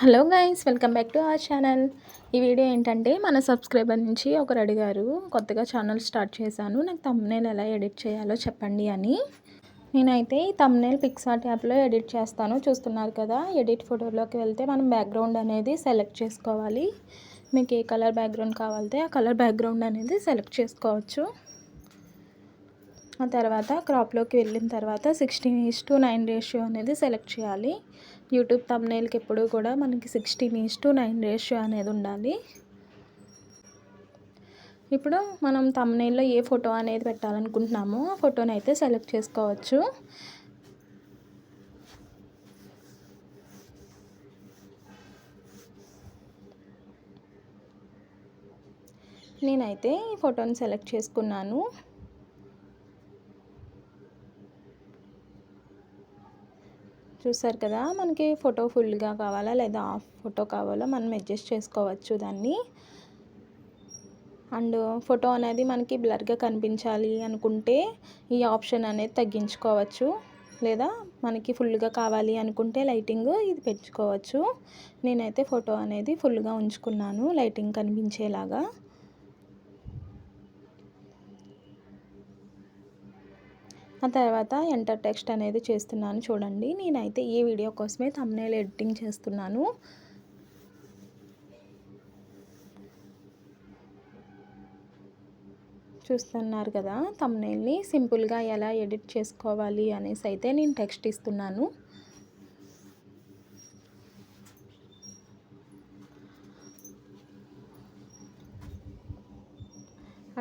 Hello guys, welcome back to our channel. ఈ video ఏంటంటే మన సబ్స్క్రైబర్ నుంచి ఒకరు అడిగారు, కొత్తగా ఛానల్ స్టార్ట్ చేశాను, నాకు థంబ్నెయిల్ ఎలా ఎడిట్ చేయాలో చెప్పండి అని. నేనైతే ఈ థంబ్నెయిల్ పిక్సార్ట్ యాప్లో ఎడిట్ చేస్తాను. చూస్తున్నారు కదా, ఎడిట్ ఫోటోలోకి వెళ్తే మనం బ్యాక్గ్రౌండ్ అనేది సెలెక్ట్ చేసుకోవాలి. మీకు ఏ కలర్ బ్యాక్గ్రౌండ్ కావాలంటే ఆ కలర్ బ్యాక్గ్రౌండ్ అనేది సెలెక్ట్ చేసుకోవచ్చు. ఆ తర్వాత క్రాప్లోకి వెళ్ళిన తర్వాత 16:9 రేషియో అనేది సెలెక్ట్ చేయాలి. యూట్యూబ్ థంబ్నెయిల్కి ఎప్పుడు కూడా మనకి 16:9 రేషియో అనేది ఉండాలి. ఇప్పుడు మనం థంబ్నెయిల్లో ఏ ఫోటో అనేది పెట్టాలనుకుంటున్నామో ఆ ఫోటోని అయితే సెలెక్ట్ చేసుకోవచ్చు. నేనైతే ఈ ఫోటోని సెలెక్ట్ చేసుకున్నాను. చూసారు కదా, మనకి ఫోటో ఫుల్గా కావాలా లేదా హాఫ్ ఫోటో కావాలా మనం అడ్జస్ట్ చేసుకోవచ్చు దాన్ని. అండ్ ఫోటో అనేది మనకి బ్లర్గా కనిపించాలి అనుకుంటే ఈ ఆప్షన్ అనేది తగ్గించుకోవచ్చు, లేదా మనకి ఫుల్గా కావాలి అనుకుంటే లైటింగ్ ఇది పెంచుకోవచ్చు. నేనైతే ఫోటో అనేది ఫుల్గా ఉంచుకున్నాను, లైటింగ్ కనిపించేలాగా. ఆ తర్వాత ఎంటర్ టెక్స్ట్ అనేది చేస్తున్నాను. చూడండి, నేనైతే ఈ వీడియో కోసమే థంబ్నెయిల్ ఎడిటింగ్ చేస్తున్నాను. చూస్తున్నారు కదా, థంబ్నెయిల్ని సింపుల్గా ఎలా ఎడిట్ చేసుకోవాలి అనేసి అయితే నేను టెక్స్ట్ ఇస్తున్నాను.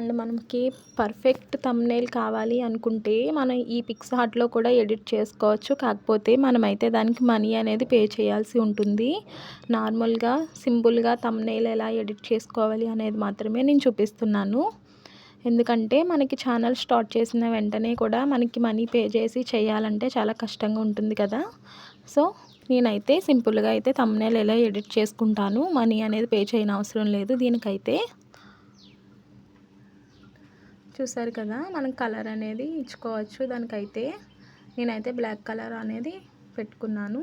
అండ్ మనకి పర్ఫెక్ట్ థంబ్నెయిల్ కావాలి అనుకుంటే మనం ఈ పిక్సార్ట్లో కూడా ఎడిట్ చేసుకోవచ్చు. కాకపోతే మనమైతే దానికి మనీ అనేది పే చేయాల్సి ఉంటుంది. నార్మల్గా సింపుల్గా థంబ్నెయిల్ ఎలా ఎడిట్ చేసుకోవాలి అనేది మాత్రమే నేను చూపిస్తున్నాను. ఎందుకంటే మనకి ఛానల్ స్టార్ట్ చేసిన వెంటనే కూడా మనకి మనీ పే చేసి చేయాలంటే చాలా కష్టంగా ఉంటుంది కదా. సో నేనైతే సింపుల్గా అయితే థంబ్నెయిల్ ఎలా ఎడిట్ చేసుకుంటాను, మనీ అనేది పే చేయని అవసరం లేదు దీనికైతే. చూసారు కదా, మనం కలర్ అనేది ఇచ్చుకోవచ్చు దానికైతే. నేనైతే బ్లాక్ కలర్ అనేది పెట్టుకున్నాను.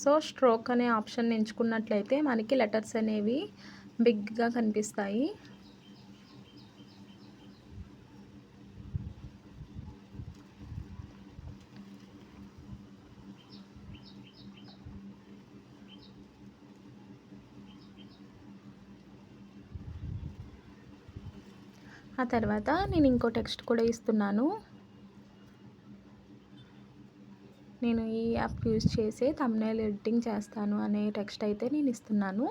సో స్ట్రోక్ అనే ఆప్షన్ ఎంచుకున్నట్లయితే మనకి లెటర్స్ అనేవి బిగ్గా కనిపిస్తాయి. ఆ తర్వాత నేను ఇంకో టెక్స్ట్ కూడా ఇస్తున్నాను. నేను ఈ యాప్ యూజ్ చేసి థంబ్నెయిల్ ఎడిటింగ్ చేస్తాను అనే టెక్స్ట్ అయితే నేను ఇస్తున్నాను.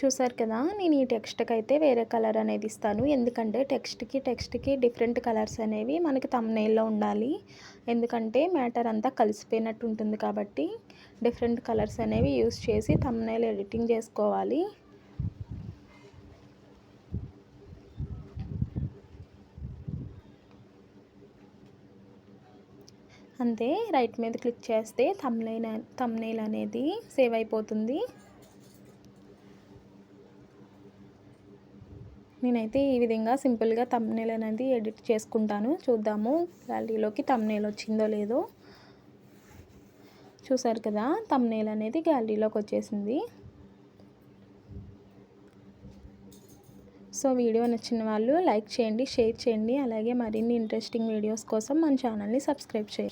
చూసారు కదా, నేను ఈ టెక్స్ట్కి అయితే వేరే కలర్ అనేది ఇస్తాను. ఎందుకంటే టెక్స్ట్కి డిఫరెంట్ కలర్స్ అనేవి మనకి థంబ్నెయిల్లో ఉండాలి. ఎందుకంటే మ్యాటర్ అంతా కలిసిపోయినట్టు ఉంటుంది కాబట్టి డిఫరెంట్ కలర్స్ అనేవి యూస్ చేసి థంబ్నెయిల్ ఎడిటింగ్ చేసుకోవాలి. అంతే, రైట్ మీద క్లిక్ చేస్తే థంబ్నెయిల్ అనేది సేవ్ అయిపోతుంది. నేనైతే ఈ విధంగా సింపుల్గా థంబ్నెయిల్ అనేది ఎడిట్ చేసుకుంటాను. చూద్దాము గ్యాలరీలోకి థంబ్నెయిల్ వచ్చిందో లేదో. చూసారు కదా, థంబ్నెయిల్ అనేది గ్యాలరీలోకి వచ్చేసింది. సో వీడియో నచ్చిన వాళ్ళు లైక్ చేయండి, షేర్ చేయండి. అలాగే మరిన్ని ఇంట్రెస్టింగ్ వీడియోస్ కోసం మన ఛానల్ని సబ్స్క్రైబ్ చేయండి.